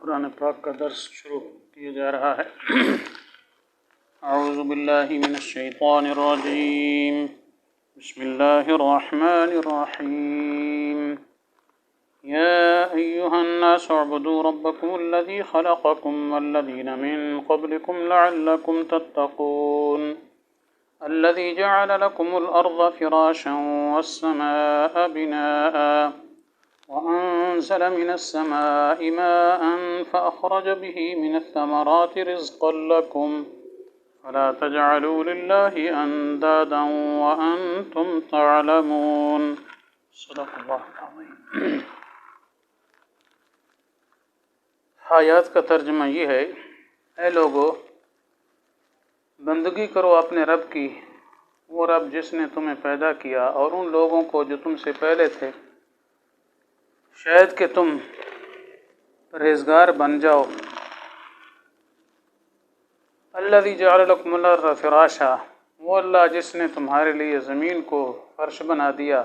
قرآن پاک کا درس شروع کیا جا رہا ہے۔ اعوذ باللہ من الشیطان الرجیم، بسم اللہ الرحمن الرحیم۔ یا ایہا الناس اعبدوا ربکم الذی خلقکم والذین من قبلکم لعلکم تتقون، الذي جعل لكم الأرض فراشا والسماء بناء وأنزل من السماء ماء فأخرج به من الثمرات رزقا لكم فلا تجعلوا لله أندادا وأنتم تعلمون۔ صدق اللہ العظیم۔ آیات کا ترجمہ یہ ہے، اے لوگو بندگی کرو اپنے رب کی، وہ رب جس نے تمہیں پیدا کیا اور ان لوگوں کو جو تم سے پہلے تھے، شاید کہ تم پرہیزگار بن جاؤ۔ الذی جعل لکم الارض فراشا، وہ اللہ جس نے تمہارے لیے زمین کو فرش بنا دیا،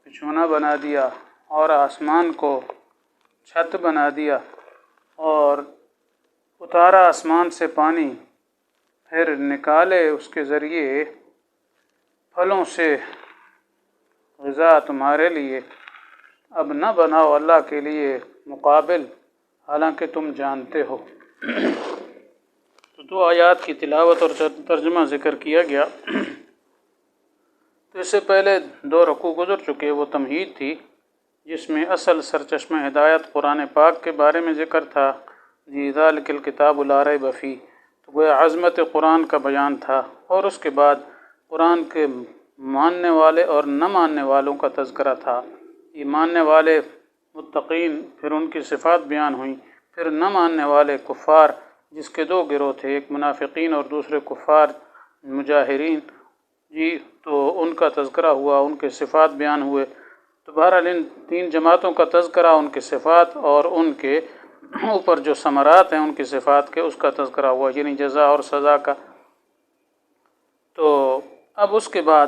بچھونا بنا دیا، اور آسمان کو چھت بنا دیا، اور اتارا آسمان سے پانی، پھر نکالے اس کے ذریعے پھلوں سے غذا تمہارے لیے۔ اب نہ بناؤ اللہ کے لیے مقابل، حالانکہ تم جانتے ہو۔ تو دو آیات کی تلاوت اور ترجمہ ذکر کیا گیا۔ تو اس سے پہلے دو رکوع گزر چکے، وہ تمہید تھی جس میں اصل سرچشمہ ہدایت قرآن پاک کے بارے میں ذکر تھا، جی ذالک الکتاب لا ریب فیہ، تو گویا عظمت قرآن کا بیان تھا، اور اس کے بعد قرآن کے ماننے والے اور نہ ماننے والوں کا تذکرہ تھا۔ یہ ماننے والے متقین، پھر ان کی صفات بیان ہوئیں، پھر نہ ماننے والے کفار جس کے دو گروہ تھے، ایک منافقین اور دوسرے کفار مجاہرین، جی تو ان کا تذکرہ ہوا، ان کے صفات بیان ہوئے۔ تو بہرحال ان تین جماعتوں کا تذکرہ، ان کے صفات اور ان کے اوپر جو ثمرات ہیں ان کی صفات کے، اس کا تذکرہ ہوا، یعنی جزا اور سزا کا۔ تو اب اس کے بعد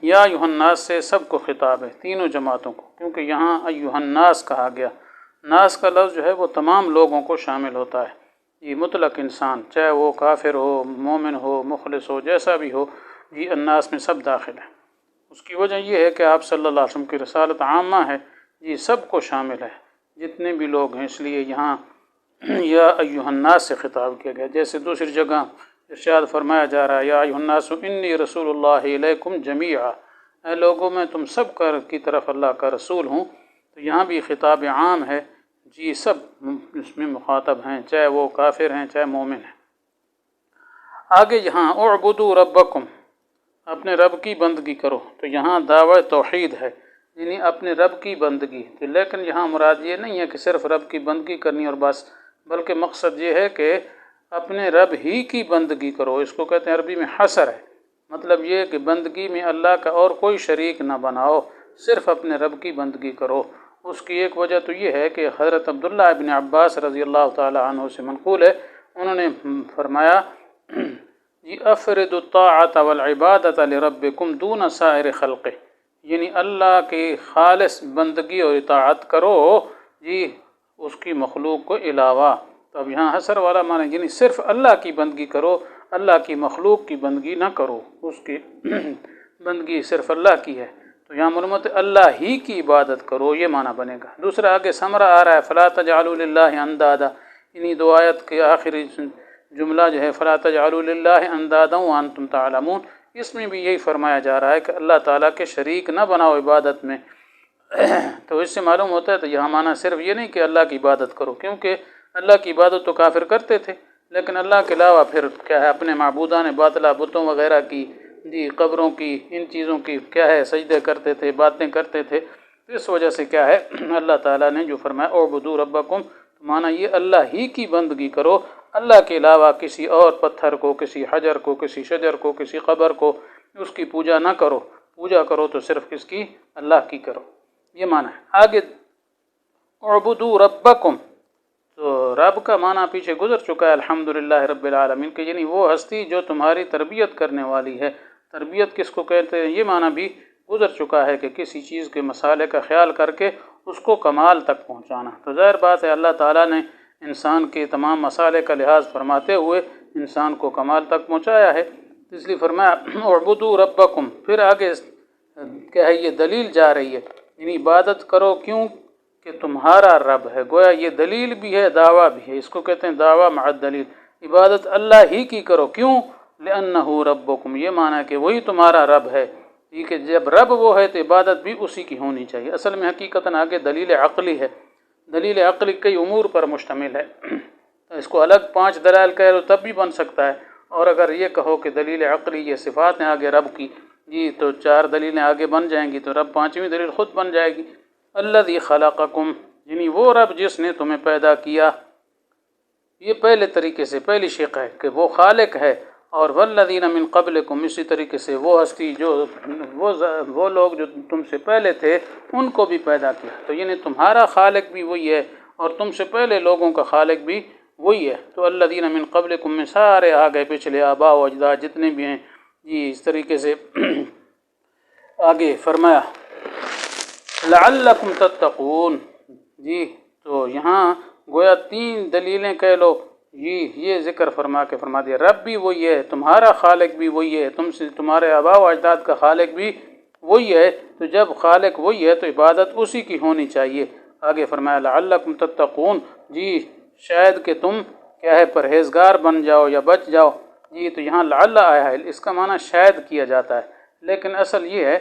یا ایھا الناس سے سب کو خطاب ہے، تینوں جماعتوں کو، کیونکہ یہاں ایھا الناس کہا گیا۔ ناس کا لفظ جو ہے وہ تمام لوگوں کو شامل ہوتا ہے، یہ مطلق انسان، چاہے وہ کافر ہو، مومن ہو، مخلص ہو، جیسا بھی ہو، یہ الناس میں سب داخل ہیں۔ اس کی وجہ یہ ہے کہ آپ صلی اللہ علیہ وسلم کی رسالت عامہ ہے، یہ سب کو شامل ہے، جتنے بھی لوگ ہیں، اس لیے یہاں یا ایھا الناس سے خطاب کیا گیا۔ جیسے دوسری جگہ ارشاد فرمایا جا رہا ہے، یا ایھا الناس انی رسول اللہ الیکم جمیعا، اے لوگوں میں تم سب کی طرف اللہ کا رسول ہوں۔ تو یہاں بھی خطاب عام ہے، جی سب اس میں مخاطب ہیں، چاہے وہ کافر ہیں چاہے مومن ہیں۔ آگے یہاں اعبدوا ربکم، اپنے رب کی بندگی کرو، تو یہاں دعوی توحید ہے، یعنی اپنے رب کی بندگی۔ لیکن یہاں مراد یہ نہیں ہے کہ صرف رب کی بندگی کرنی اور بس، بلکہ مقصد یہ ہے کہ اپنے رب ہی کی بندگی کرو۔ اس کو کہتے ہیں عربی میں حصر ہے، مطلب یہ کہ بندگی میں اللہ کا اور کوئی شریک نہ بناؤ، صرف اپنے رب کی بندگی کرو۔ اس کی ایک وجہ تو یہ ہے کہ حضرت عبداللہ ابن عباس رضی اللہ تعالی عنہ سے منقول ہے، انہوں نے فرمایا، جی افرد الطاعۃ والعبادۃ لربکم دون سائر خلقہ، یعنی اللہ کی خالص بندگی اور اطاعت کرو، جی اس کی مخلوق کو علاوہ۔ تو اب یہاں حصر والا معنی یعنی صرف اللہ کی بندگی کرو، اللہ کی مخلوق کی بندگی نہ کرو، اس کی بندگی صرف اللہ کی ہے۔ تو یہاں مرمت اللہ ہی کی عبادت کرو، یہ معنی بنے گا۔ دوسرا آگے ثمرہ آ رہا ہے، فلا تجعلوا للہ اندادا، انہی دو آیت کے آخری جملہ جو ہے فلا تجعلوا للہ اندادا وانتم تعلمون، اس میں بھی یہی فرمایا جا رہا ہے کہ اللہ تعالیٰ کے شریک نہ بناؤ عبادت میں۔ تو اس سے معلوم ہوتا ہے، تو یہاں معنی صرف یہ نہیں کہ اللہ کی عبادت کرو، کیونکہ اللہ کی عبادت تو کافر کرتے تھے، لیکن اللہ کے علاوہ پھر کیا ہے، اپنے معبودان باطلہ، بتوں وغیرہ کی، جی قبروں کی، ان چیزوں کی کیا ہے سجدے کرتے تھے، باتیں کرتے تھے۔ تو اس وجہ سے کیا ہے، اللہ تعالیٰ نے جو فرمایا اعبدوا ربکم، تو معنی یہ اللہ ہی کی بندگی کرو، اللہ کے علاوہ کسی اور پتھر کو، کسی حجر کو، کسی شجر کو، کسی قبر کو، اس کی پوجا نہ کرو، پوجا کرو تو صرف کس کی، اللہ کی کرو، یہ معنی ہے۔ آگے اعبدوا ربکم، تو رب کا معنی پیچھے گزر چکا ہے الحمدللہ رب العالمین، کہ یعنی وہ ہستی جو تمہاری تربیت کرنے والی ہے۔ تربیت کس کو کہتے ہیں، یہ معنی بھی گزر چکا ہے کہ کسی چیز کے مسالے کا خیال کر کے اس کو کمال تک پہنچانا۔ تو ظاہر بات ہے اللہ تعالیٰ نے انسان کے تمام مسائل کا لحاظ فرماتے ہوئے انسان کو کمال تک پہنچایا ہے۔ اس لیے فرمایا اعبدوا ربکم، پھر آگے کیا ہے یہ دلیل جا رہی ہے، یعنی عبادت کرو کیوں کہ تمہارا رب ہے۔ گویا یہ دلیل بھی ہے، دعویٰ بھی ہے، اس کو کہتے ہیں دعویٰ مع الدلیل۔ عبادت اللہ ہی کی کرو، کیوں؟ لأنہ ربکم، یہ معنی ہے کہ وہی تمہارا رب ہے، کہ جب رب وہ ہے تو عبادت بھی اسی کی ہونی چاہیے۔ اصل میں حقیقتاً آگے دلیل عقلی ہے، دلیل عقلی کئی امور پر مشتمل ہے، اس کو الگ 5 دلائل کہہ لو تب بھی بن سکتا ہے، اور اگر یہ کہو کہ دلیل عقلی یہ صفات ہیں آگے رب کی جی تو 4 دلیلیں آگے بن جائیں گی، تو رب 5ویں دلیل خود بن جائے گی۔ الذی خلقکم، یعنی وہ رب جس نے تمہیں پیدا کیا، یہ پہلے طریقے سے پہلی شق ہے کہ وہ خالق ہے، اور والذین من قبلکم، اسی طریقے سے وہ ہستی جو وہ لوگ جو تم سے پہلے تھے ان کو بھی پیدا کیا، تو یعنی تمہارا خالق بھی وہی ہے اور تم سے پہلے لوگوں کا خالق بھی وہی ہے۔ تو الذین من قبلکم میں سارے آگئے پچھلے آباء و اجداد جتنے بھی ہیں جی، اس طریقے سے آگے فرمایا لعلکم تتقون، جی تو یہاں گویا 3 دلیلیں کہہ لو، یہ ذکر فرما دیا رب بھی وہی ہے، تمہارا خالق بھی وہی ہے، تمہارے آباء و اجداد کا خالق بھی وہی ہے، تو جب خالق وہی ہے تو عبادت اسی کی ہونی چاہیے۔ آگے فرمایا لعلکم تتقون، جی شاید کہ تم کیا ہے پرہیزگار بن جاؤ یا بچ جاؤ، جی تو یہاں لعل آیا ہے، اس کا معنی شاید کیا جاتا ہے، لیکن اصل یہ ہے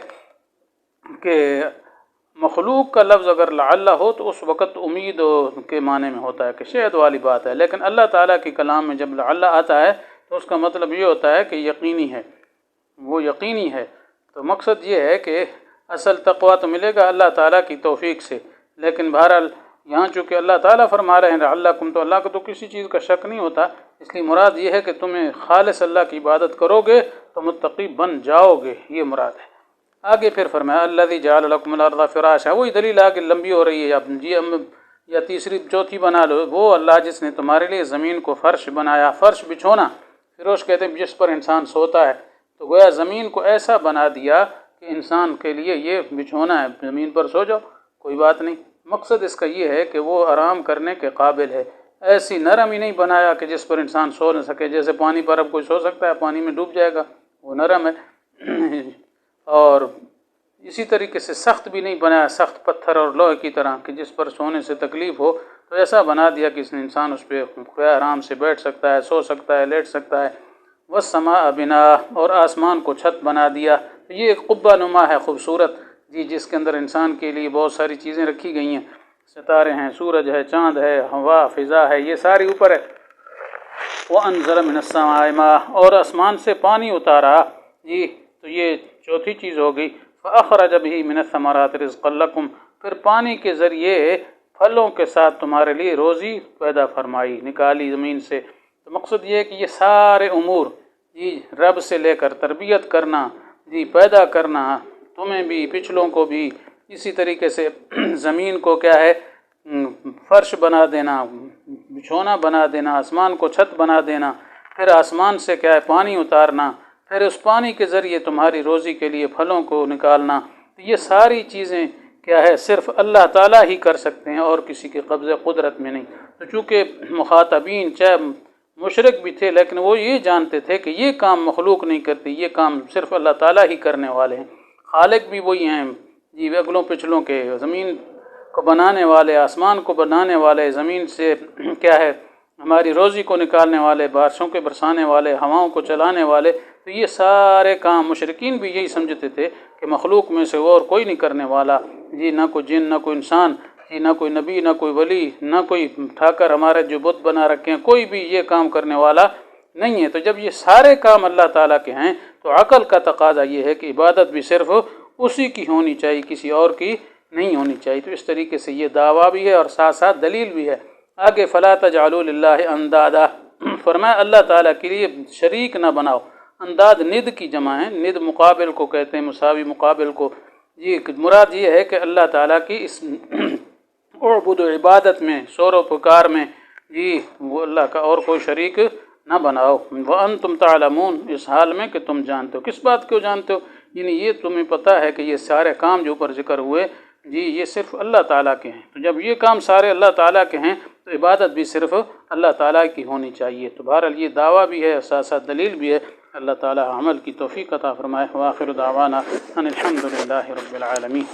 کہ مخلوق کا لفظ اگر لعل ہو تو اس وقت امید کے معنی میں ہوتا ہے کہ شاید والی بات ہے، لیکن اللہ تعالیٰ کے کلام میں جب لعل آتا ہے تو اس کا مطلب یہ ہوتا ہے کہ یقینی ہے، وہ یقینی ہے۔ تو مقصد یہ ہے کہ اصل تقویٰ تو ملے گا اللہ تعالیٰ کی توفیق سے، لیکن بہرحال یہاں چونکہ اللہ تعالیٰ فرما رہے ہیں لعلکم، تو اللہ کو تو کسی چیز کا شک نہیں ہوتا، اس لیے مراد یہ ہے کہ تمہیں خالص اللہ کی عبادت کرو گے تو متقی بن جاؤ گے، یہ مراد ہے۔ آگے پھر فرمایا الذی جعل لکم الارض فراشا، وہی دلیل آگے لمبی ہو رہی ہے، اب یا تیسری چوتھی بنا لو، وہ اللہ جس نے تمہارے لیے زمین کو فرش بنایا، فرش بچھونا، فروش کہتے ہیں جس پر انسان سوتا ہے، تو گویا زمین کو ایسا بنا دیا کہ انسان کے لیے یہ بچھونا ہے، زمین پر سو جاؤ کوئی بات نہیں۔ مقصد اس کا یہ ہے کہ وہ آرام کرنے کے قابل ہے، ایسی نرم ہی نہیں بنایا کہ جس پر انسان سو نہ سکے، جیسے پانی پر اب کوئی سو سکتا ہے، پانی میں ڈوب جائے گا، وہ نرم ہے، اور اسی طریقے سے سخت بھی نہیں بنایا، سخت پتھر اور لوہے کی طرح کہ جس پر سونے سے تکلیف ہو، تو ایسا بنا دیا کہ اس نے انسان اس پہ آرام سے بیٹھ سکتا ہے، سو سکتا ہے، لیٹ سکتا ہے۔ والسماء بناء، اور آسمان کو چھت بنا دیا، تو یہ ایک قبہ نما ہے خوبصورت، جی جس کے اندر انسان کے لیے بہت ساری چیزیں رکھی گئی ہیں، ستارے ہیں، سورج ہے، چاند ہے، ہوا فضا ہے، یہ ساری اوپر ہے۔ وَأَنزَلَ مِنَ السَّمَاءِ مَاءً، اور آسمان سے پانی اتارا، جی تو یہ چوتھی چیز ہو گئی۔ فَأَخْرَجَ بِهِ مِنَ الثَّمَرَاتِ رِزْقًا لَكُمْ، پھر پانی کے ذریعے پھلوں کے ساتھ تمہارے لیے روزی پیدا فرمائی، نکالی زمین سے۔ تو مقصد یہ ہے کہ یہ سارے امور جی رب سے لے کر تربیت کرنا، جی پیدا کرنا، تمہیں بھی پچھلوں کو بھی، اسی طریقے سے زمین کو کیا ہے فرش بنا دینا، بچھونا بنا دینا، آسمان کو چھت بنا دینا، پھر آسمان سے کیا ہے پانی اتارنا، پھر اس پانی کے ذریعے تمہاری روزی کے لیے پھلوں کو نکالنا، تو یہ ساری چیزیں کیا ہے صرف اللہ تعالیٰ ہی کر سکتے ہیں اور کسی کے قبضے قدرت میں نہیں۔ تو چونکہ مخاطبین چاہے مشرک بھی تھے لیکن وہ یہ جانتے تھے کہ یہ کام مخلوق نہیں کرتی، یہ کام صرف اللہ تعالیٰ ہی کرنے والے ہیں، خالق بھی وہی ہیں جی اگلوں پچھلوں کے، زمین کو بنانے والے، آسمان کو بنانے والے، زمین سے کیا ہے ہماری روزی کو نکالنے والے، بارشوں کے برسانے والے، ہواؤں کو چلانے والے۔ تو یہ سارے کام مشرکین بھی یہی سمجھتے تھے کہ مخلوق میں سے اور کوئی نہیں کرنے والا، جی نہ کوئی جن، نہ کوئی انسان، جی نہ کوئی نبی، نہ کوئی ولی، نہ کوئی ٹھاکر ہمارے جو بت بنا رکھے ہیں، کوئی بھی یہ کام کرنے والا نہیں ہے۔ تو جب یہ سارے کام اللہ تعالیٰ کے ہیں تو عقل کا تقاضا یہ ہے کہ عبادت بھی صرف اسی کی ہونی چاہیے، کسی اور کی نہیں ہونی چاہیے۔ تو اس طریقے سے یہ دعویٰ بھی ہے اور ساتھ ساتھ دلیل بھی ہے۔ آگے فلا تجعلوا للہ اندادا، فرمایا اللہ تعالیٰ کے لیے شریک نہ بناؤ۔ انداد ند کی جمع ہے، ند مقابل کو کہتے ہیں، مساوی مقابل کو۔ جی مراد یہ ہے کہ اللہ تعالیٰ کی اس عبود و عبادت میں، شور و پکار میں، جی وہ اللہ کا اور کوئی شریک نہ بناؤ۔ وَأَنْتُمْ تَعْلَمُونَ، اس حال میں کہ تم جانتے ہو۔ کس بات کو جانتے ہو؟ یعنی یہ تمہیں پتہ ہے کہ یہ سارے کام جو اوپر ذکر ہوئے جی یہ صرف اللہ تعالیٰ کے ہیں، تو جب یہ کام سارے اللہ تعالیٰ کے ہیں تو عبادت بھی صرف اللہ تعالیٰ کی ہونی چاہیے۔ تو بہرحال یہ دعویٰ بھی ہے اور ساتھ ساتھ دلیل بھی ہے۔ اللہ تعالیٰ عمل کی توفیق عطا فرمائے۔ وآخر دعوانا ان الحمد للہ رب العالمین۔